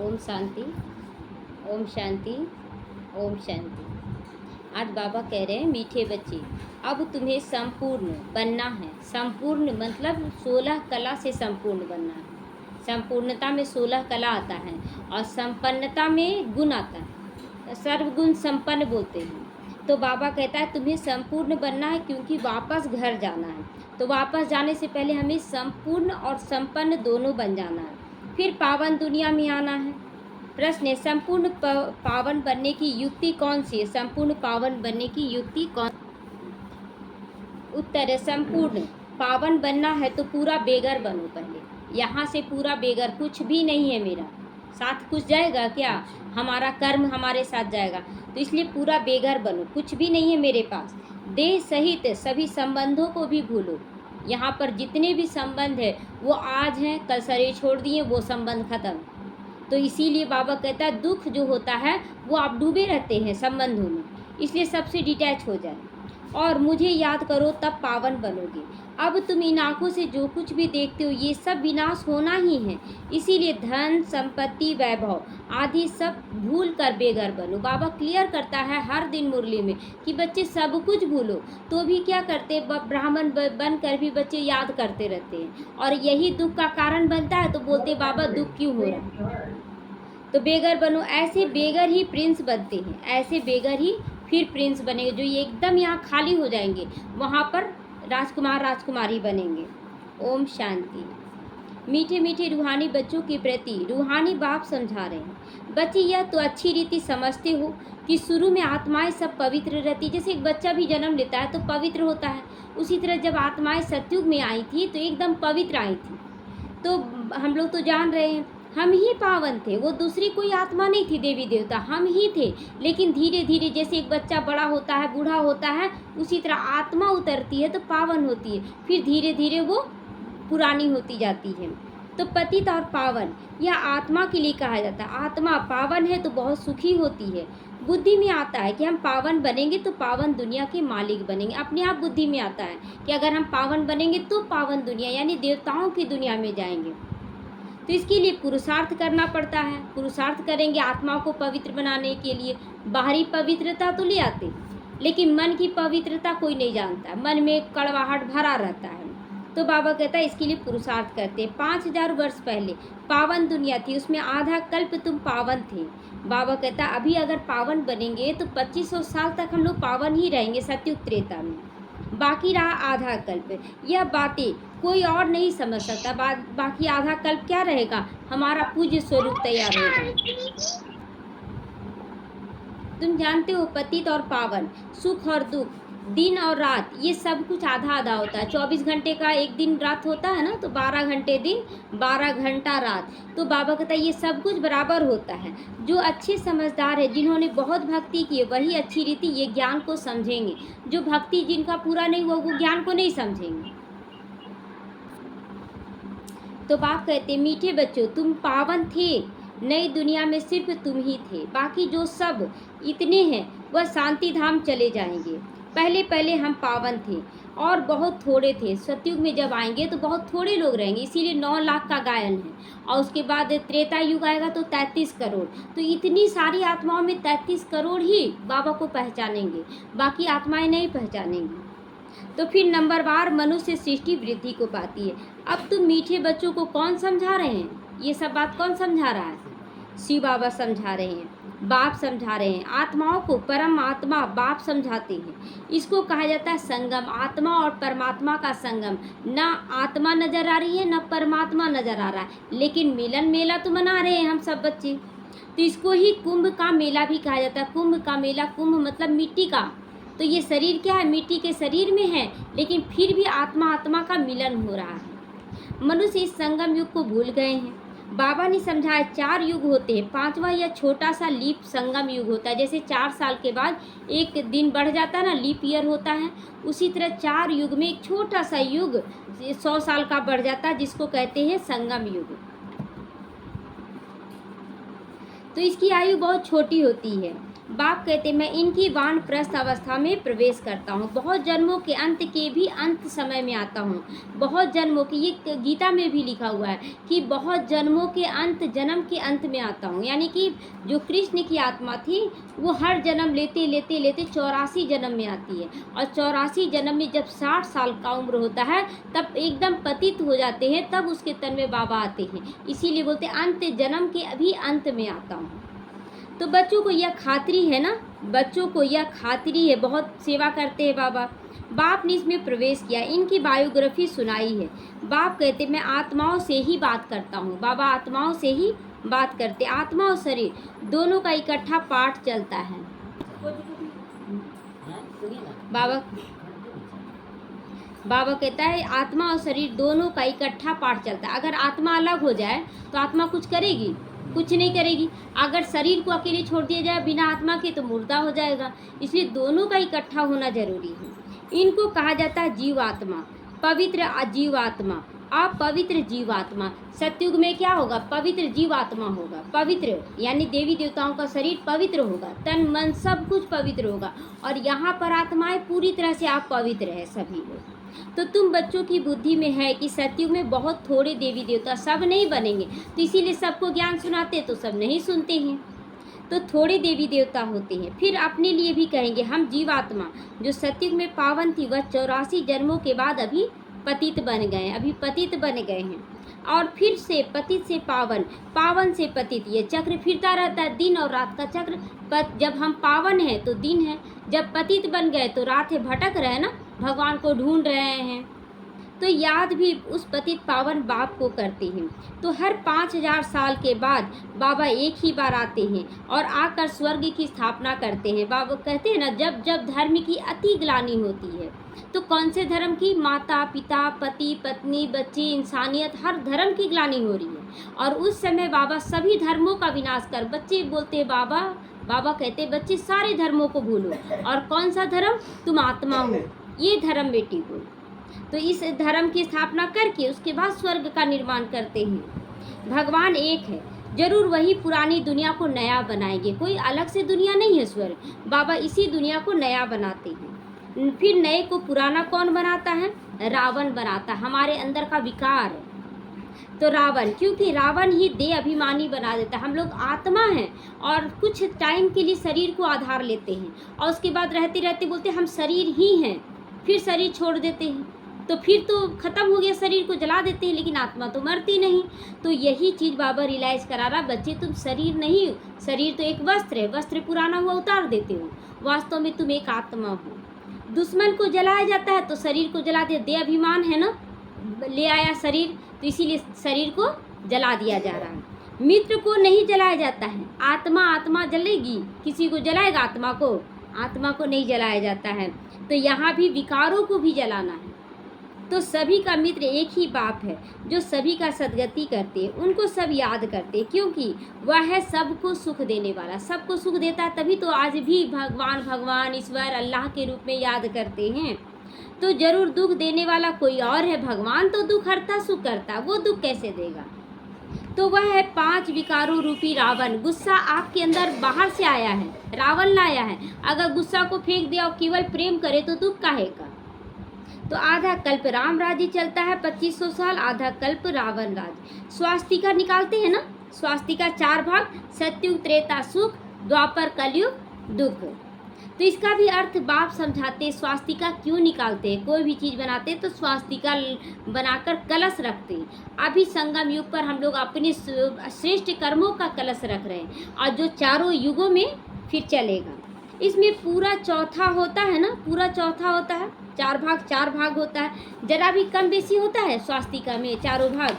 ओम शांति, ओम शांति, ओम शांति। आज बाबा कह रहे हैं मीठे बच्चे, अब तुम्हें संपूर्ण बनना है। संपूर्ण मतलब 16 कला से संपूर्ण बनना है। संपूर्णता में 16 कला आता है और संपन्नता में गुण आता है। सर्वगुण संपन्न बोलते हैं। तो बाबा कहता है तुम्हें संपूर्ण बनना है, क्योंकि वापस घर जाना है। तो वापस जाने से पहले हमें संपूर्ण और संपन्न दोनों बन जाना है, फिर पावन दुनिया में आना है। प्रश्न है, संपूर्ण पावन बनने की युक्ति कौन सी है? संपूर्ण पावन बनने की युक्ति कौन? उत्तर है, संपूर्ण पावन बनना है तो पूरा बेगर बनो पहले। यहाँ से पूरा बेगर, कुछ भी नहीं है मेरा साथ, कुछ जाएगा क्या? हमारा कर्म हमारे साथ जाएगा, तो इसलिए पूरा बेगर बनो, कुछ भी नहीं है मेरे पास। देह सहित सभी संबंधों को भी भूलो। यहाँ पर जितने भी संबंध है वो आज हैं, कल शरीर छोड़ दिए, वो संबंध खत्म। तो इसीलिए बाबा कहता है दुख जो होता है वो आप डूबे रहते हैं संबंधों में, इसलिए सबसे डिटैच हो जाए और मुझे याद करो, तब पावन बनोगे। अब तुम इन आँखों से जो कुछ भी देखते हो ये सब विनाश होना ही है, इसीलिए धन संपत्ति वैभव आदि सब भूल कर बेघर बनो। बाबा क्लियर करता है हर दिन मुरली में कि बच्चे सब कुछ भूलो, तो भी क्या करते, ब्राह्मण बन कर भी बच्चे याद करते रहते हैं और यही दुख का कारण बनता है। तो बोलते बाबा दुख क्यों हो रहा है? तो बेघर बनो। ऐसे बेघर ही प्रिंस बनते हैं, ऐसे बेघर ही फिर प्रिंस बनेंगे। जो ये एकदम यहाँ खाली हो जाएंगे वहाँ पर राजकुमार राजकुमारी बनेंगे। ओम शांति। मीठे मीठे रूहानी बच्चों के प्रति रूहानी बाप समझा रहे हैं, बच्चे यह तो अच्छी रीति समझते हो कि शुरू में आत्माएं सब पवित्र रहती। जैसे एक बच्चा भी जन्म लेता है तो पवित्र होता है, उसी तरह जब आत्माएं सतयुग में आई थी तो एकदम पवित्र आई थी। तो हम लोग तो जान रहे हैं हम ही पावन थे, वो दूसरी कोई आत्मा नहीं थी, देवी देवता हम ही थे। लेकिन धीरे धीरे जैसे एक बच्चा बड़ा होता है, बूढ़ा होता है, उसी तरह आत्मा उतरती है तो पावन होती है, फिर धीरे धीरे वो पुरानी होती जाती है। तो पतित और पावन यह आत्मा के लिए कहा जाता है। आत्मा पावन है तो बहुत सुखी होती है। बुद्धि में आता है कि हम पावन बनेंगे तो पावन दुनिया के मालिक बनेंगे। अपने आप बुद्धि में आता है कि अगर हम पावन बनेंगे तो पावन दुनिया यानी देवताओं की दुनिया में जाएंगे। तो इसके लिए पुरुषार्थ करना पड़ता है। पुरुषार्थ करेंगे आत्मा को पवित्र बनाने के लिए। बाहरी पवित्रता तो ले आते, लेकिन मन की पवित्रता कोई नहीं जानता, मन में कड़वाहट भरा रहता है। तो बाबा कहता है इसके लिए पुरुषार्थ करते। 5000 वर्ष पहले पावन दुनिया थी, उसमें आधा कल्प तुम पावन थे। बाबा कहता है अभी अगर पावन बनेंगे तो 2500 साल तक हम लोग पावन ही रहेंगे सतयुग त्रेता में, बाकी रहा आधा कल्प। यह बातें कोई और नहीं समझ सकता। बाकी आधा कल्प क्या रहेगा? हमारा पूज्य स्वरूप तैयार होगा। तुम जानते हो पतित और पावन, सुख और दुख, दिन और रात, ये सब कुछ आधा आधा होता है। 24 घंटे का एक दिन रात होता है ना, तो 12 घंटे दिन, 12 घंटा रात। तो बाबा कहता है ये सब कुछ बराबर होता है। जो अच्छे समझदार है, जिन्होंने बहुत भक्ति की है, वही अच्छी रीति ये ज्ञान को समझेंगे। जो भक्ति जिनका पूरा नहीं हुआ वो ज्ञान को नहीं समझेंगे। तो बाप कहते मीठे बच्चों तुम पावन थे, नई दुनिया में सिर्फ तुम ही थे, बाकी जो सब इतने हैं वह शांति धाम चले जाएंगे। पहले पहले हम पावन थे और बहुत थोड़े थे। सतयुग में जब आएंगे तो बहुत थोड़े लोग रहेंगे, इसीलिए 9 लाख का गायन है। और उसके बाद त्रेता युग आएगा तो 33 करोड़। तो इतनी सारी आत्माओं में 33 करोड़ ही बाबा को पहचानेंगे, बाकी आत्माएं नहीं पहचानेंगी। तो फिर नंबरवार मनुष्य सृष्टि वृद्धि को पाती है। अब तुम मीठे बच्चों को कौन समझा रहे हैं? ये सब बात कौन समझा रहा है? शिव बाबा समझा रहे हैं, बाप समझा रहे हैं। आत्माओं को परम आत्मा बाप समझाते हैं। इसको कहा जाता है संगम, आत्मा और परमात्मा का संगम। ना आत्मा नजर आ रही है ना परमात्मा नजर आ रहा है, लेकिन मिलन मेला तो मना रहे हैं हम सब बच्चे। तो इसको ही कुंभ का मेला भी कहा जाता है। कुंभ का मेला, कुंभ मतलब मिट्टी का। तो ये शरीर क्या है? मिट्टी के शरीर में है, लेकिन फिर भी आत्मा आत्मा का मिलन हो रहा है। मनुष्य इस संगम युग को भूल गए हैं। बाबा ने समझाया 4 युग होते हैं, 5वां यह छोटा सा लीप संगम युग होता है। जैसे 4 साल के बाद एक दिन बढ़ जाता है ना, लीप ईयर होता है, उसी तरह 4 युग में एक छोटा सा युग 100 साल का बढ़ जाता है, जिसको कहते हैं संगम युग। तो इसकी आयु बहुत छोटी होती है बाप कहते मैं इनकी वानप्रस्थ अवस्था में प्रवेश करता हूँ, बहुत जन्मों के अंत के भी अंत समय में आता हूँ, बहुत जन्मों की, ये गीता में भी लिखा हुआ है कि बहुत जन्मों के अंत, जन्म के अंत में आता हूँ। यानी कि जो कृष्ण की आत्मा थी वो हर जन्म लेते लेते लेते 84 जन्म में आती है, और 84 जन्म में जब 60 साल का उम्र होता है तब एकदम पतित हो जाते हैं, तब उसके तन में बाबा आते हैं। इसीलिए बोलते अंत जन्म के अभी अंत में आता हूँ। तो बच्चों को यह खातिरी है ना, बच्चों को यह खातिरी है, बहुत सेवा करते हैं बाबा। बाप ने इसमें प्रवेश किया, इनकी बायोग्राफी सुनाई है। बाप कहते मैं आत्माओं से ही बात करता हूँ, बाबा आत्माओं से ही बात करते, आत्मा और शरीर दोनों का इकट्ठा पाठ चलता है। बाबा कहता है आत्मा और शरीर दोनों का इकट्ठा पाठ चलता है। अगर आत्मा अलग हो जाए तो आत्मा कुछ करेगी? कुछ नहीं करेगी। अगर शरीर को अकेले छोड़ दिया जाए बिना आत्मा के तो मुर्दा हो जाएगा। इसलिए दोनों का इकट्ठा होना जरूरी है। इनको कहा जाता है जीवात्मा, पवित्र जीवात्मा, अपवित्र जीवात्मा। सतयुग में क्या होगा? पवित्र जीवात्मा होगा। पवित्र यानी देवी देवताओं का शरीर पवित्र होगा, तन मन सब कुछ पवित्र होगा, और यहाँ पर आत्माएं पूरी तरह से आप पवित्र है सभी लोग। तो तुम बच्चों की बुद्धि में है कि सतयुग में बहुत थोड़े देवी देवता, सब नहीं बनेंगे, तो इसीलिए सबको ज्ञान सुनाते तो सब नहीं सुनते हैं, तो थोड़े देवी देवता होते हैं। फिर अपने लिए भी कहेंगे हम जीवात्मा जो सतयुग में पावन थी वह 84 जन्मों के बाद अभी पतित बन गए, अभी पतित बन गए हैं, और फिर से पतित से पावन, पावन से पतित, ये चक्र फिरता रहता है, दिन और रात का चक्र। जब हम पावन हैं तो दिन है, जब पतित बन गए तो रात है, भटक रहे हैं ना, भगवान को ढूंढ रहे हैं। तो याद भी उस पतित पावन बाप को करते हैं। तो हर 5000 साल के बाद बाबा एक ही बार आते हैं और आकर स्वर्ग की स्थापना करते हैं। बाबा कहते हैं ना, जब जब धर्म की अति ग्लानि होती है, तो कौन से धर्म की? माता पिता, पति पत्नी, बच्चे, इंसानियत, हर धर्म की ग्लानि हो रही है। और उस समय बाबा सभी धर्मों का विनाश कर, बच्चे बोलते हैं बाबा, बाबा कहते बच्चे सारे धर्मों को भूलो, और कौन सा धर्म? तुम आत्मा हो, ये धर्म बेटी को। तो इस धर्म की स्थापना करके उसके बाद स्वर्ग का निर्माण करते हैं। भगवान एक है, जरूर वही पुरानी दुनिया को नया बनाएंगे, कोई अलग से दुनिया नहीं है स्वर्ग, बाबा इसी दुनिया को नया बनाते हैं। फिर नए को पुराना कौन बनाता है? रावण बनाता है, हमारे अंदर का विकार है। तो रावण, क्योंकि रावण ही देह अभिमानी बना देता है। हम लोग आत्मा हैं और कुछ टाइम के लिए शरीर को आधार लेते हैं, और उसके बाद रहते रहते बोलते हम शरीर ही हैं, फिर शरीर छोड़ देते हैं, तो फिर तो खत्म हो गया, शरीर को जला देते हैं, लेकिन आत्मा तो मरती नहीं। तो यही चीज़ बाबा रियलाइज़ करा रहा, बच्चे तुम शरीर नहीं हो, शरीर तो एक वस्त्र है, वस्त्र पुराना हुआ उतार देते हो, वास्तव में तुम एक आत्मा हो। दुश्मन को जलाया जाता है तो शरीर को जला दिया, दे अभिमान है ना, ले आया शरीर, तो इसीलिए शरीर को जला दिया जा रहा है। मित्र को नहीं जलाया जाता है, आत्मा, आत्मा जलेगी, किसी को जलाएगा? आत्मा को, आत्मा को नहीं जलाया जाता है। तो यहाँ भी विकारों को भी जलाना है। तो सभी का मित्र एक ही बाप है जो सभी का सदगति करते हैं, उनको सब याद करते हैं, क्योंकि वह है सबको सुख देने वाला, सबको सुख देता है, तभी तो आज भी भगवान, भगवान ईश्वर अल्लाह के रूप में याद करते हैं। तो जरूर दुख देने वाला कोई और है, भगवान तो दुख हरता सुख करता, वो दुख कैसे देगा? तो वह है 5 विकारों रूपी रावण। गुस्सा आपके अंदर बाहर से आया है, रावण लाया है। अगर गुस्सा को फेंक दिया और केवल प्रेम करे तो दुख काहे का? तो आधा कल्प राम राज्य चलता है 2500 साल, आधा कल्प रावण राज्य। स्वास्तिका निकालते हैं ना, स्वास्तिका 4 भाग, सतयुग, त्रेता सुख, द्वापर, कलयुग दुख। तो इसका भी अर्थ बाप समझाते, स्वास्तिका क्यों निकालते हैं। कोई भी चीज़ बनाते हैं तो स्वास्तिका बनाकर कलश रखते हैं। अभी संगम युग पर हम लोग अपने श्रेष्ठ कर्मों का कलश रख रहे हैं, और जो चारों युगों में फिर चलेगा। इसमें पूरा चौथा होता है ना, पूरा चौथा होता है, 4 भाग होता है, जरा भी कम बेसी होता है स्वास्तिका में चारों भाग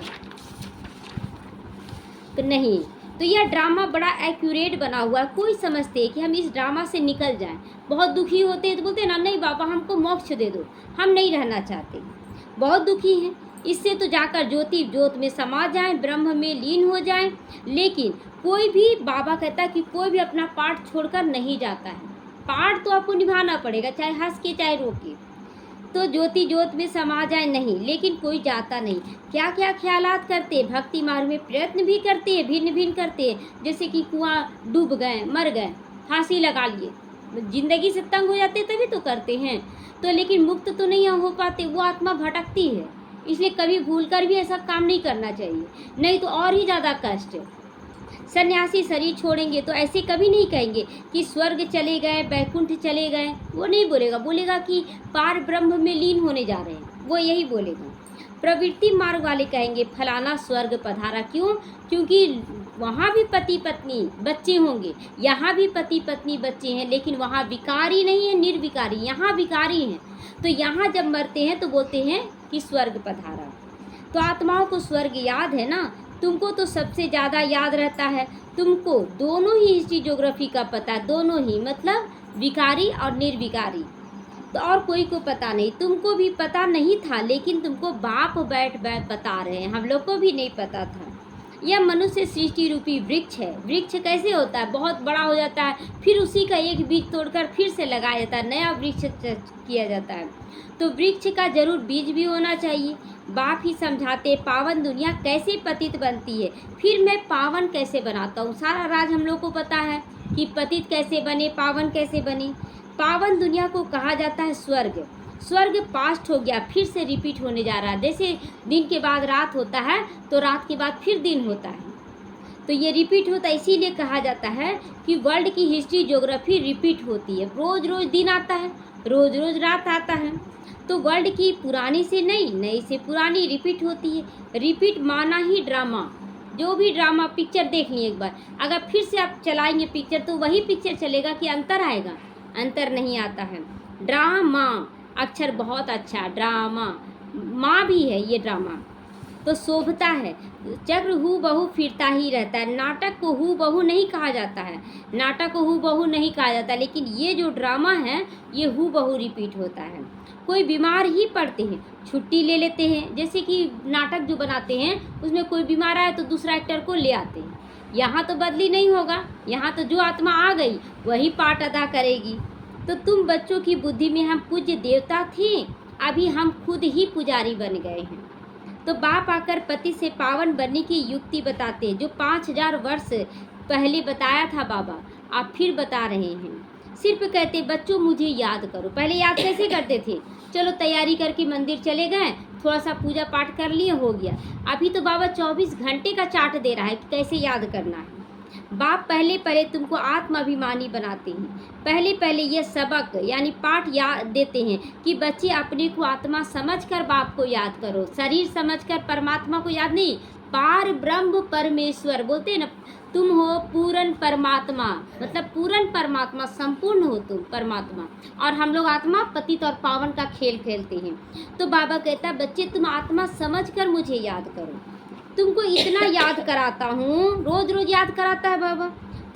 तो नहीं। तो यह ड्रामा बड़ा एक्यूरेट बना हुआ है। कोई समझते हैं कि हम इस ड्रामा से निकल जाएं, बहुत दुखी होते हैं तो बोलते हैं ना, नहीं बाबा हमको मोक्ष दे दो, हम नहीं रहना चाहते, बहुत दुखी हैं, इससे तो जाकर ज्योति ज्योत में समा जाएं, ब्रह्म में लीन हो जाएं। लेकिन कोई भी, बाबा कहता है कि कोई भी अपना पाठ छोड़कर नहीं जाता है, पाठ तो आपको निभाना पड़ेगा, चाहे हंस के चाहे रो के। तो ज्योति ज्योत में समा जाए नहीं, लेकिन कोई जाता नहीं। क्या क्या ख्यालात करते, भक्ति मार्ग में प्रयत्न भी करते हैं, भिन्न भिन्न करते हैं, जैसे कि कुआं डूब गए, मर गए, फांसी लगा लिए, जिंदगी से तंग हो जाते तभी तो करते हैं। तो लेकिन मुक्त तो नहीं हो पाते, वो आत्मा भटकती है। इसलिए कभी भूलकर भी ऐसा काम नहीं करना चाहिए, नहीं तो और ही ज़्यादा कष्ट। सन्यासी शरीर छोड़ेंगे तो ऐसे कभी नहीं कहेंगे कि स्वर्ग चले गए, बैकुंठ चले गए, वो नहीं बोलेगा। बोलेगा कि पार ब्रह्म में लीन होने जा रहे हैं, वो यही बोलेगा। प्रवृत्ति मार्ग वाले कहेंगे फलाना स्वर्ग पधारा। क्यों? क्योंकि वहाँ भी पति पत्नी बच्चे होंगे, यहाँ भी पति पत्नी बच्चे हैं, लेकिन वहाँ विकारी नहीं है, निर्विकारी, यहाँ विकारी हैं। तो यहाँ जब मरते हैं तो बोलते हैं कि स्वर्ग पधारा। तो आत्माओं को स्वर्ग याद है ना, तुमको तो सबसे ज़्यादा याद रहता है। तुमको दोनों ही हिस्ट्री ज्योग्राफी का पता, दोनों ही, मतलब विकारी और निर्विकारी। तो और कोई को पता नहीं, तुमको भी पता नहीं था, लेकिन तुमको बाप बैठ बता रहे हैं, हम लोग को भी नहीं पता था। यह मनुष्य सृष्टि रूपी वृक्ष है। वृक्ष कैसे होता है? बहुत बड़ा हो जाता है, फिर उसी का एक बीज तोड़कर फिर से लगाया जाता है, नया वृक्ष किया जाता है। तो वृक्ष का जरूर बीज भी होना चाहिए। बाप ही समझाते पावन दुनिया कैसे पतित बनती है, फिर मैं पावन कैसे बनाता हूँ। सारा राज हम लोग को पता है कि पतित कैसे बने, पावन कैसे बने। पावन दुनिया को कहा जाता है स्वर्ग। स्वर्ग पास्ट हो गया, फिर से रिपीट होने जा रहा है। जैसे दिन के बाद रात होता है तो रात के बाद फिर दिन होता है, तो ये रिपीट होता है। इसीलिए कहा जाता है कि वर्ल्ड की हिस्ट्री ज्योग्राफी रिपीट होती है। रोज़ रोज़ दिन आता है, रोज़ रोज़ रात आता है। तो वर्ल्ड की पुरानी से नई, नई से पुरानी रिपीट होती है। रिपीट माना ही ड्रामा। जो भी ड्रामा पिक्चर देख लिए एक बार, अगर फिर से आप चलाएंगे पिक्चर तो वही पिक्चर चलेगा कि अंतर आएगा? अंतर नहीं आता है। ड्रामा अक्षर बहुत अच्छा, ड्रामा, माँ भी है ये ड्रामा। तो शोभता है, चक्र हु बहू फिरता ही रहता है। नाटक को हु बहू नहीं कहा जाता है, नाटक को हु बहू नहीं कहा जाता, लेकिन ये जो ड्रामा है ये हु बहू रिपीट होता है। कोई बीमार ही पड़ते हैं, छुट्टी ले लेते हैं। जैसे कि नाटक जो बनाते हैं उसमें कोई बीमार आया तो दूसरा एक्टर को ले आते हैं। यहाँ तो बदली नहीं होगा, यहाँ तो जो आत्मा आ गई वही पार्ट अदा करेगी। तो तुम बच्चों की बुद्धि में हम पूज्य देवता थे, अभी हम खुद ही पुजारी बन गए हैं। तो बाप आकर पति से पावन बनने की युक्ति बताते हैं, जो 5000 वर्ष पहले बताया था बाबा, आप फिर बता रहे हैं। सिर्फ कहते बच्चों मुझे याद करो। पहले याद कैसे करते थे? चलो तैयारी करके मंदिर चले गए, थोड़ा सा पूजा पाठ कर लिए, हो गया। अभी तो बाबा 24 घंटे का चार्ट दे रहा है कि कैसे याद करना है। बाप पहले पहले तुमको आत्माभिमानी बनाते हैं। पहले पहले ये सबक यानी पाठ याद देते हैं कि बच्चे अपने को आत्मा समझकर बाप को याद करो, शरीर समझकर परमात्मा को याद नहीं। पार ब्रह्म परमेश्वर बोलते हैं ना, तुम हो पूर्ण परमात्मा, मतलब पूर्ण परमात्मा, संपूर्ण हो तुम परमात्मा, और हम लोग आत्मा पतित और पावन का खेल खेलते हैं। तो बाबा कहता है बच्चे तुम आत्मा समझकर मुझे याद करो। तुमको इतना याद कराता हूँ, रोज रोज याद कराता है बाबा,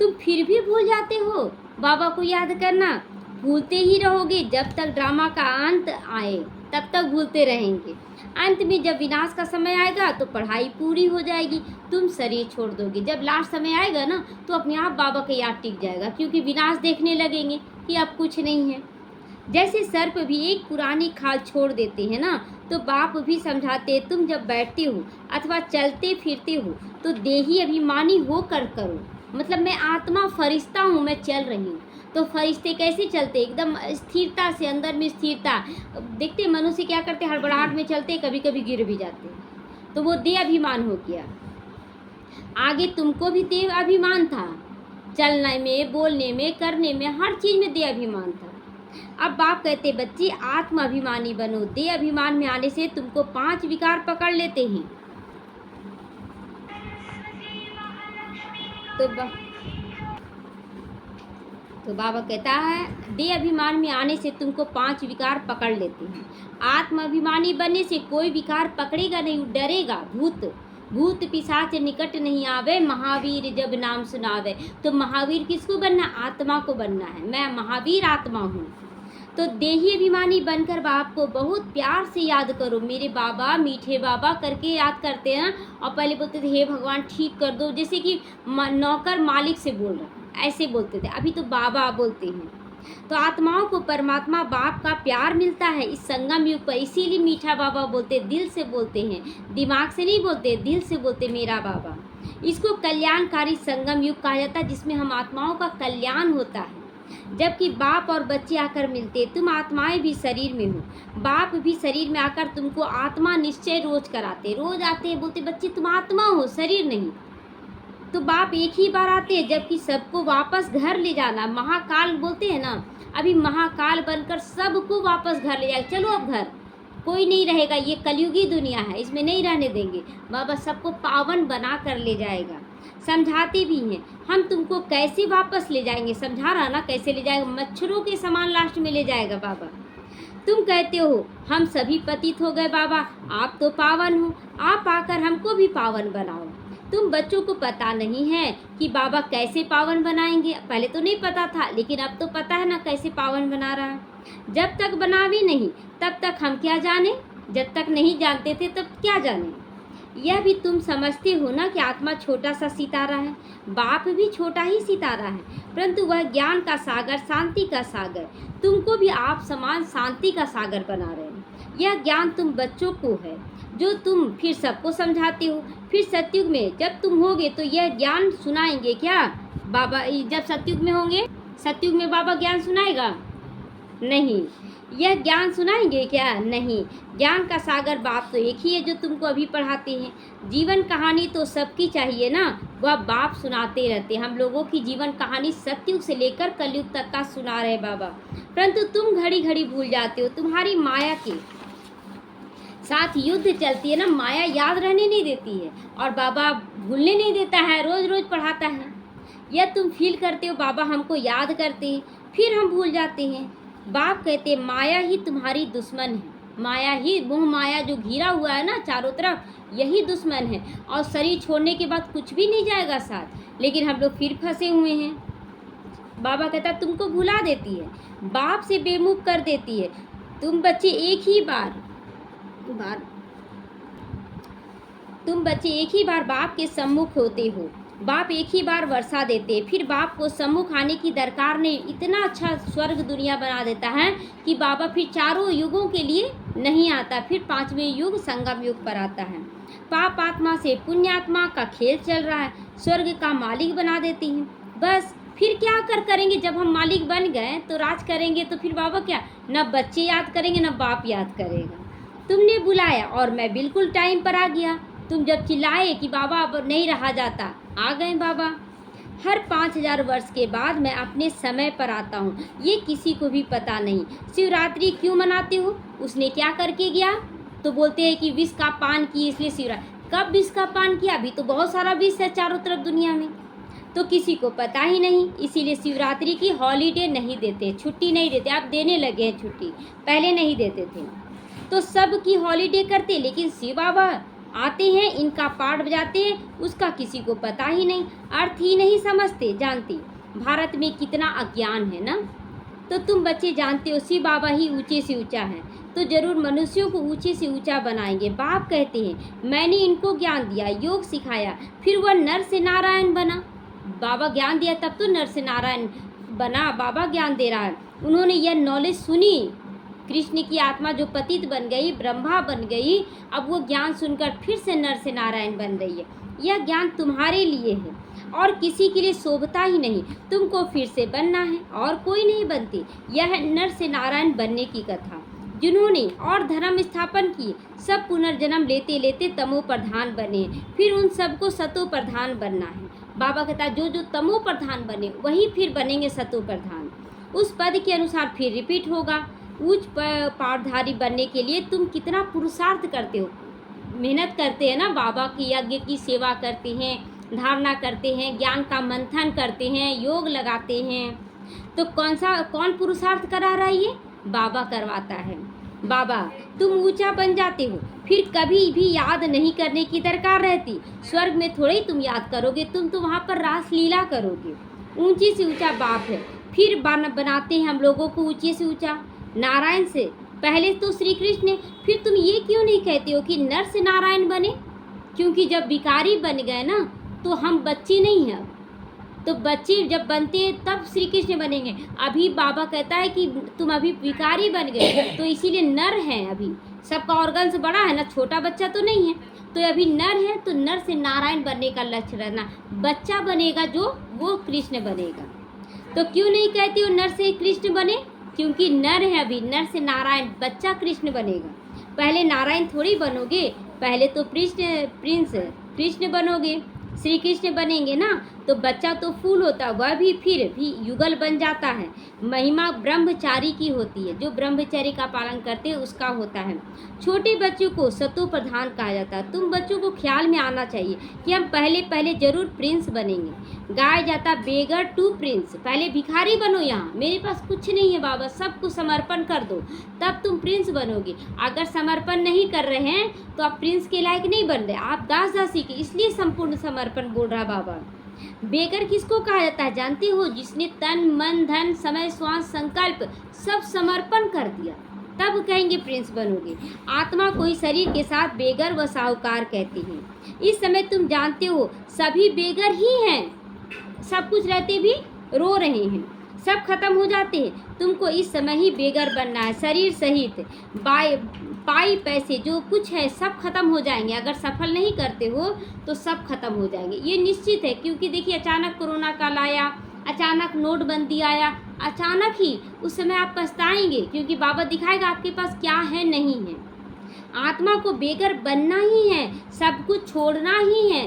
तुम फिर भी भूल जाते हो बाबा को याद करना। भूलते ही रहोगे जब तक ड्रामा का अंत आए, तब तक भूलते रहेंगे। अंत में जब विनाश का समय आएगा तो पढ़ाई पूरी हो जाएगी, तुम शरीर छोड़ दोगे। जब लास्ट समय आएगा ना तो अपने आप बाबा का याद टिक जाएगा, क्योंकि विनाश देखने लगेंगे कि अब कुछ नहीं है। जैसे सर्प भी एक पुरानी खाल छोड़ देते हैं ना, तो बाप भी समझाते तुम जब बैठते हो अथवा चलते फिरते हो तो देही अभिमानी होकर करो। मतलब मैं आत्मा फरिश्ता हूँ, मैं चल रही हूँ। तो फरिश्ते कैसे चलते? एकदम स्थिरता से, अंदर में स्थिरता। देखते मनुष्य क्या करते, हड़बड़ाहट में चलते, कभी कभी गिर भी जाते। तो वो देह अभिमान हो गया। आगे तुमको भी देह अभिमान था, चलने में, बोलने में, करने में, हर चीज़ में देह अभिमान था। अब बाप कहते बच्चे आत्म अभिमानी बनो। देह अभिमान में आने से तुमको 5 विकार पकड़ लेते हैं। तो बाबा कहता है देह अभिमान में आने से तुमको 5 विकार पकड़ लेते हैं। आत्म अभिमानी बनने से कोई विकार पकड़ेगा नहीं, डरेगा। भूत पिशाच निकट नहीं आवे, महावीर जब नाम सुनावे। तो महावीर किसको बनना? आत्मा को बनना है। मैं महावीर आत्मा हूँ। तो देही अभिमानी बनकर बाप को बहुत प्यार से याद करो। मेरे बाबा, मीठे बाबा करके याद करते हैं। और पहले बोलते थे हे भगवान ठीक कर दो, जैसे कि नौकर मालिक से बोल रहा, ऐसे बोलते थे। अभी तो बाबा बोलते हैं। तो आत्माओं को परमात्मा बाप का प्यार मिलता है इस संगम युग पर। इसीलिए मीठा बाबा बोलते, दिल से बोलते हैं, दिमाग से नहीं बोलते, दिल से बोलते मेरा बाबा। इसको कल्याणकारी संगम युग कहा जाता है, जिसमें हम आत्माओं का कल्याण होता है। जबकि बाप और बच्चे आकर मिलते, तुम आत्माएं भी शरीर में हो, बाप भी शरीर में आकर तुमको आत्मा निश्चय रोज कराते, रोज आते हैं, बोलते बच्चे तुम आत्मा हो, शरीर नहीं। तो बाप एक ही बार आते हैं, जबकि सबको वापस घर ले जाना, महाकाल बोलते हैं ना, अभी महाकाल बनकर सबको वापस घर ले जाए। चलो अब घर, कोई नहीं रहेगा, ये कलयुगी दुनिया है, इसमें नहीं रहने देंगे। बाबा सबको पावन बना कर ले जाएगा। समझाते भी हैं, हम तुमको कैसे वापस ले जाएंगे, समझा रहा ना कैसे ले जाएगा, मच्छरों के समान लास्ट में ले जाएगा बाबा। तुम कहते हो हम सभी पतित हो गए बाबा, आप तो पावन हो, आप आकर हमको भी पावन बनाओ। तुम बच्चों को पता नहीं है कि बाबा कैसे पावन बनाएंगे। पहले तो नहीं पता था, लेकिन अब तो पता है ना कैसे पावन बना रहा है। जब तक बनावे नहीं तब तक हम क्या जाने, जब तक नहीं जानते थे तब क्या जाने। यह भी तुम समझते हो ना कि आत्मा छोटा सा सितारा है, बाप भी छोटा ही सितारा है, परंतु वह ज्ञान का सागर, शांति का सागर, तुमको भी आप समान शांति का सागर बना रहे हैं। यह ज्ञान तुम बच्चों को है, जो तुम फिर सबको समझाते हो। फिर सतयुग में जब तुम होगे तो यह ज्ञान सुनाएंगे क्या बाबा? जब सतयुग में होंगे, सतयुग में बाबा ज्ञान सुनाएगा? नहीं। यह ज्ञान सुनाएंगे क्या? नहीं। ज्ञान का सागर बाप तो एक ही है जो तुमको अभी पढ़ाते हैं। जीवन कहानी तो सबकी चाहिए ना, वह बाप सुनाते रहते। हम लोगों की जीवन कहानी सतयुग से लेकर कलयुग तक का सुना रहे बाबा, परंतु तुम घड़ी घड़ी भूल जाते हो। तुम्हारी माया के साथ युद्ध चलती है ना, माया याद रहने नहीं देती है और बाबा भूलने नहीं देता है, रोज रोज पढ़ाता है। यह तुम फील करते हो, बाबा हमको याद करते हैं फिर हम भूल जाते हैं। बाप कहते माया ही तुम्हारी दुश्मन है, माया ही, मोह माया जो घिरा हुआ है ना चारों तरफ, यही दुश्मन है। और शरीर छोड़ने के बाद कुछ भी नहीं जाएगा साथ, लेकिन हम लोग फिर फंसे हुए हैं। बाबा कहता तुमको भुला देती है, बाप से बेमुख कर देती है। तुम बच्चे एक ही बार बाप के सम्मुख होते हो, बाप एक ही बार वर्षा देते, फिर बाप को सम्मुख आने की दरकार नहीं। इतना अच्छा स्वर्ग दुनिया बना देता है कि बाबा फिर चारों युगों के लिए नहीं आता, फिर 5वें युग संगम युग पर आता है। पाप आत्मा से पुण्यात्मा का खेल चल रहा है, स्वर्ग का मालिक बना देती है। बस फिर क्या करेंगे, जब हम मालिक बन गए तो राज करेंगे, तो फिर बाबा क्या, न बच्चे याद करेंगे न बाप याद करेगा। तुमने बुलाया और मैं बिल्कुल टाइम पर आ गया। तुम जब चिल्लाए कि बाबा अब नहीं रहा जाता, आ गए बाबा। हर 5000 वर्ष के बाद मैं अपने समय पर आता हूँ, ये किसी को भी पता नहीं। शिवरात्रि क्यों मनाते हो? उसने क्या करके गया? तो बोलते हैं कि विष का पान किए इसलिए शिवरात्रि। कब विष का पान किया? अभी तो बहुत सारा विष है चारों तरफ दुनिया में, तो किसी को पता ही नहीं। इसीलिए शिवरात्रि की हॉलीडे नहीं देते, छुट्टी नहीं देते। आप देने लगे हैं छुट्टी, पहले नहीं देते थे। तो सब की हॉलीडे करते, लेकिन शिव बाबा आते हैं, इनका पाठ बजाते हैं, उसका किसी को पता ही नहीं, अर्थ ही नहीं समझते जानते। भारत में कितना अज्ञान है ना। तो तुम बच्चे जानते हो शिव बाबा ही ऊंचे से ऊंचा है, तो जरूर मनुष्यों को ऊंचे से ऊंचा बनाएंगे। बाप कहते हैं मैंने इनको ज्ञान दिया, योग सिखाया, फिर वह नर से नारायण बना। बाबा ज्ञान दिया तब तो नर से नारायण बना, बाबा ज्ञान दे रहा है। उन्होंने यह नॉलेज सुनी, कृष्ण की आत्मा जो पतित बन गई, ब्रह्मा बन गई, अब वो ज्ञान सुनकर फिर से नर से नारायण बन रही है। यह ज्ञान तुम्हारे लिए है और किसी के लिए शोभता ही नहीं। तुमको फिर से बनना है और कोई नहीं बनती। यह है नर से नारायण बनने की कथा। जिन्होंने और धर्म स्थापन किए, सब पुनर्जन्म लेते लेते तमो प्रधान बने, फिर उन सबको सतो प्रधान बनना है। बाबा कहता जो जो तमो प्रधान बने वही फिर बनेंगे सतो प्रधान। उस पद के अनुसार फिर रिपीट होगा। उच्च पाठधारी बनने के लिए तुम कितना पुरुषार्थ करते हो, मेहनत करते हैं ना। बाबा की यज्ञ की सेवा करते हैं, धारणा करते हैं, ज्ञान का मंथन करते हैं, योग लगाते हैं, तो कौन पुरुषार्थ करा रहा है? ये बाबा करवाता है। बाबा तुम ऊंचा बन जाते हो, फिर कभी भी याद नहीं करने की दरकार रहती। स्वर्ग में थोड़े ही तुम याद करोगे, तुम तो वहाँ पर रास लीला करोगे। ऊंची से ऊंचा बाप है, फिर बनाते हैं हम लोगों को ऊंचे से ऊंचा। नारायण से पहले तो श्री कृष्ण ने, फिर तुम ये क्यों नहीं कहते हो कि नर से नारायण बने? क्योंकि जब भिखारी बन गए ना तो हम बच्चे नहीं हैं। तो बच्चे जब बनते हैं तब श्री कृष्ण बनेंगे। अभी बाबा कहता है कि तुम अभी भिखारी बन गए, तो इसीलिए नर हैं। अभी सबका ऑर्गन्स बड़ा है ना, छोटा बच्चा तो नहीं है। तो अभी नर है तो नर से नारायण बनने का लक्ष्य रहना। बच्चा बनेगा जो, वो कृष्ण बनेगा। तो क्यों नहीं कहती हो नर से कृष्ण बने? क्योंकि नर है अभी, नर से नारायण, बच्चा कृष्ण बनेगा। पहले नारायण थोड़ी बनोगे, पहले तो प्रिंस कृष्ण बनोगे, श्री कृष्ण बनेंगे ना। तो बच्चा तो फूल होता है, वह भी फिर भी युगल बन जाता है। महिमा ब्रह्मचारी की होती है, जो ब्रह्मचर्य का पालन करते हैं उसका होता है। छोटे बच्चों को सतो प्रधान कहा जाता है। तुम बच्चों को ख्याल में आना चाहिए कि हम पहले पहले जरूर प्रिंस बनेंगे। गाया जाता बेगर टू प्रिंस, पहले भिखारी बनो, यहाँ मेरे पास कुछ नहीं है बाबा, सब कुछ समर्पण कर दो, तब तुम प्रिंस बनोगे। अगर समर्पण नहीं कर रहे हैं तो आप प्रिंस के लायक नहीं बन रहे, आप दास दासी के, इसलिए संपूर्ण समर्पण बोल रहा बाबा। बेगर किसको कहा जाता है जानते हो? जिसने तन मन धन समय श्वास संकल्प सब समर्पण कर दिया, तब कहेंगे प्रिंस बनोगे। आत्मा को ही शरीर के साथ बेगर व साहूकार कहते हैं। इस समय तुम जानते हो सभी बेगर ही हैं, सब कुछ रहते भी रो रहे हैं, सब खत्म हो जाते हैं। तुमको इस समय ही बेगर बनना है, शरीर सहित पाई पैसे जो कुछ है सब खत्म हो जाएंगे। अगर सफल नहीं करते हो तो सब खत्म हो जाएंगे, ये निश्चित है। क्योंकि देखिए अचानक कोरोना काल आया, अचानक नोटबंदी आया, अचानक ही उस समय आप पछताएंगे, क्योंकि बाबा दिखाएगा आपके पास क्या है नहीं है। आत्मा को बेगर बनना ही है, सब कुछ छोड़ना ही है,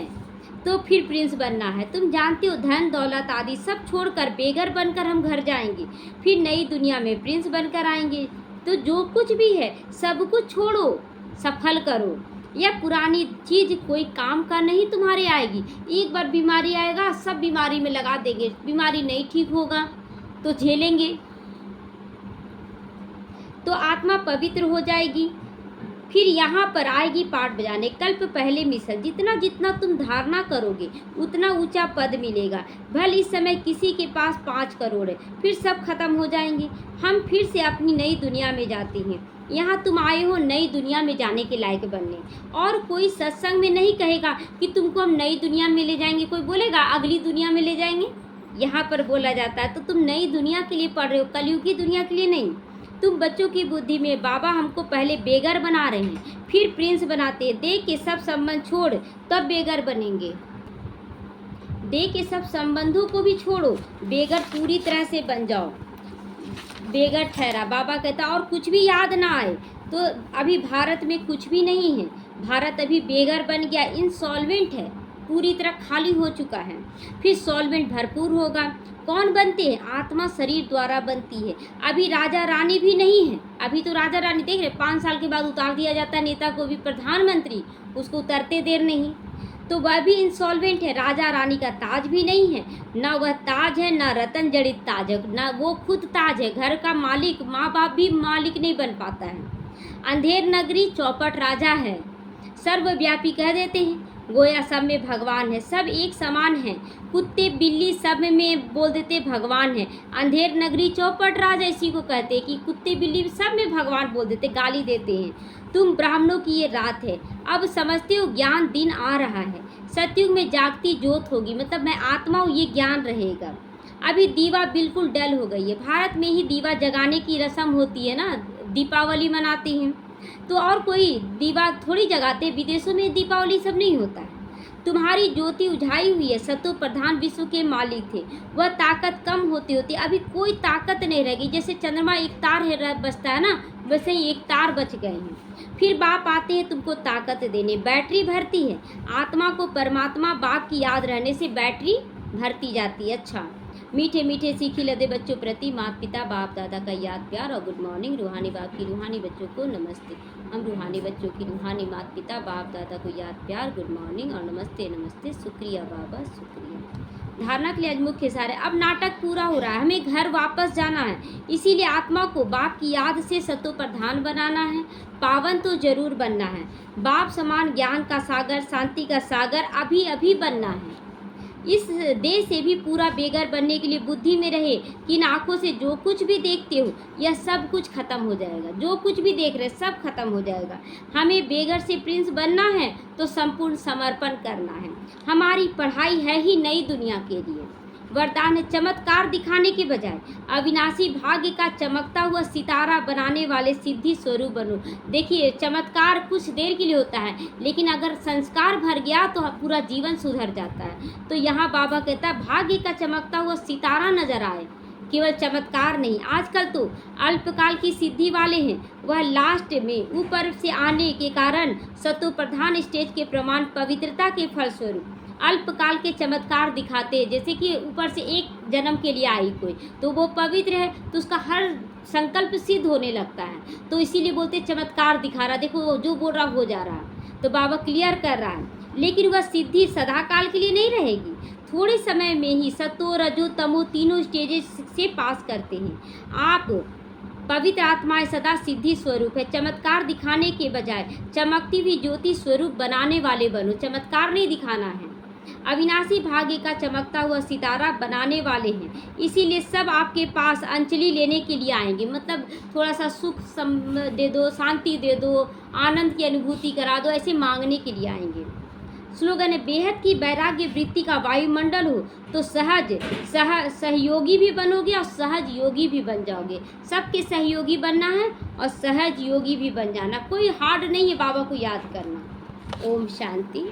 तो फिर प्रिंस बनना है। तुम जानते हो धन दौलत आदि सब छोड़कर बेगर बनकर हम घर जाएंगे, फिर नई दुनिया में प्रिंस बनकर आएंगे। तो जो कुछ भी है सब कुछ छोड़ो, सफल करो। यह पुरानी चीज कोई काम का नहीं तुम्हारे आएगी। एक बार बीमारी आएगा, सब बीमारी में लगा देंगे, बीमारी नहीं ठीक होगा तो झेलेंगे, तो आत्मा पवित्र हो जाएगी, फिर यहाँ पर आएगी पाठ बजाने। कल्प पहले मिसल, जितना जितना तुम धारणा करोगे उतना ऊंचा पद मिलेगा। भले इस समय किसी के पास 5 करोड़ है, फिर सब खत्म हो जाएंगे। हम फिर से अपनी नई दुनिया में जाते हैं। यहाँ तुम आए हो नई दुनिया में जाने के लायक बनने, और कोई सत्संग में नहीं कहेगा कि तुमको हम नई दुनिया में ले जाएंगे, कोई बोलेगा अगली दुनिया में ले जाएंगे। यहाँ पर बोला जाता है तो तुम नई दुनिया के लिए पढ़ रहे हो, कलयुग की दुनिया के लिए नहीं। तुम बच्चों की बुद्धि में बाबा हमको पहले बेगर बना रहे हैं, फिर प्रिंस बनाते हैं। दे के सब संबंध छोड़ तब बेगर बनेंगे, दे के सब संबंधों को भी छोड़ो, बेगर पूरी तरह से बन जाओ। बेगर ठहरा, बाबा कहता और कुछ भी याद ना आए तो अभी भारत में कुछ भी नहीं है। भारत अभी बेगर बन गया, इंसॉल्वेंट है, पूरी तरह खाली हो चुका है। फिर सॉल्वेंट भरपूर होगा। कौन बनते हैं? आत्मा शरीर द्वारा बनती है। अभी राजा रानी भी नहीं है, अभी तो राजा रानी देख रहे 5 साल के बाद उतार दिया जाता है नेता को भी, प्रधानमंत्री, उसको उतरते देर नहीं, तो वह भी इंसॉल्वेंट है। राजा रानी का ताज भी नहीं है, ना वह ताज है, ना रतन जड़ित ताज है, ना वो खुद ताज है। घर का मालिक, माँ बाप भी मालिक नहीं बन पाता है। अंधेर नगरी चौपट राजा है, सर्वव्यापी कह देते हैं, गोया सब में भगवान है, सब एक समान है। कुत्ते बिल्ली सब में बोल देते भगवान है। अंधेर नगरी चौपट राजा इसी को कहते हैं कि कुत्ते बिल्ली सब में भगवान बोल देते, गाली देते हैं। तुम ब्राह्मणों की ये रात है, अब समझते हो ज्ञान दिन आ रहा है। सतयुग में जागती ज्योत होगी, मतलब मैं आत्मा हूँ, ये ज्ञान रहेगा। अभी दीवा बिल्कुल डल हो गई है। भारत में ही दीवा जगाने की रस्म होती है ना, दीपावली मनाते हैं, तो और कोई दीवा थोड़ी जगाते। विदेशों में दीपावली सब नहीं होता है। तुम्हारी ज्योति उझाई हुई है, सतो प्रधान विश्व के मालिक थे, वह ताकत कम होती होती अभी कोई ताकत नहीं रहेगी। जैसे चंद्रमा एक तार है बचता है ना, वैसे ही एक तार बच गए हैं। फिर बाप आते हैं तुमको ताकत देने, बैटरी भरती है। आत्मा को परमात्मा बाप की याद रहने से बैटरी भरती जाती है। अच्छा, मीठे मीठे सीखी लदे बच्चों प्रति माता पिता बाप दादा का याद प्यार और गुड मॉर्निंग। रूहानी बाप की रूहानी बच्चों को नमस्ते। हम रूहानी बच्चों की रूहानी माता पिता बाप दादा को याद प्यार, गुड मॉर्निंग और नमस्ते नमस्ते, शुक्रिया बाबा शुक्रिया। धारणा के लिए आज मुख्य सारे, अब नाटक पूरा हो रहा है, हमें घर वापस जाना है। इसीलिए आत्मा को बाप की याद से सतो प्रधान बनाना है, पावन तो जरूर बनना है। बाप समान ज्ञान का सागर, शांति का सागर अभी अभी बनना है। इस देह से भी पूरा बेगर बनने के लिए बुद्धि में रहे कि इन आँखों से जो कुछ भी देखते हो यह सब कुछ खत्म हो जाएगा। जो कुछ भी देख रहे सब खत्म हो जाएगा। हमें बेगर से प्रिंस बनना है तो संपूर्ण समर्पण करना है। हमारी पढ़ाई है ही नई दुनिया के लिए। वरदान है चमत्कार दिखाने के बजाय अविनाशी भाग्य का चमकता हुआ सितारा बनाने वाले सिद्धि स्वरूप बनो। देखिए, चमत्कार कुछ देर के लिए होता है, लेकिन अगर संस्कार भर गया तो पूरा जीवन सुधर जाता है। तो यहाँ बाबा कहता है भाग्य का चमकता हुआ सितारा नजर आए, केवल चमत्कार नहीं। आजकल तो अल्पकाल की सिद्धि वाले हैं, वह लास्ट में ऊपर से आने के कारण सतो प्रधान स्टेज के प्रमाण पवित्रता के फलस्वरूप अल्पकाल के चमत्कार दिखाते हैं। जैसे कि ऊपर से एक जन्म के लिए आई कोई, तो वो पवित्र है तो उसका हर संकल्प सिद्ध होने लगता है, तो इसीलिए बोलते चमत्कार दिखा रहा, देखो जो बोल रहा हो जा रहा। तो बाबा क्लियर कर रहा है, लेकिन वह सिद्धि सदा काल के लिए नहीं रहेगी, थोड़े समय में ही सतो रजो तमो तीनों स्टेजेस से पास करते हैं। आप पवित्र आत्माएं सदा सिद्धि स्वरूप है। चमत्कार दिखाने के बजाय चमकती हुई ज्योति स्वरूप बनाने वाले बनो, चमत्कार नहीं दिखाना है। अविनाशी भाग्य का चमकता हुआ सितारा बनाने वाले हैं, इसीलिए सब आपके पास अंजलि लेने के लिए आएंगे। मतलब थोड़ा सा सुख दे दो, शांति दे दो, आनंद की अनुभूति करा दो, ऐसे मांगने के लिए आएंगे। स्लोगन है बेहद की वैराग्य वृत्ति का वायुमंडल हो तो सहयोगी भी बनोगे और सहज योगी भी बन जाओगे। सबके सहयोगी बनना है और सहज योगी भी बन जाना। कोई हार्ड नहीं है बाबा को याद करना। ओम शांति।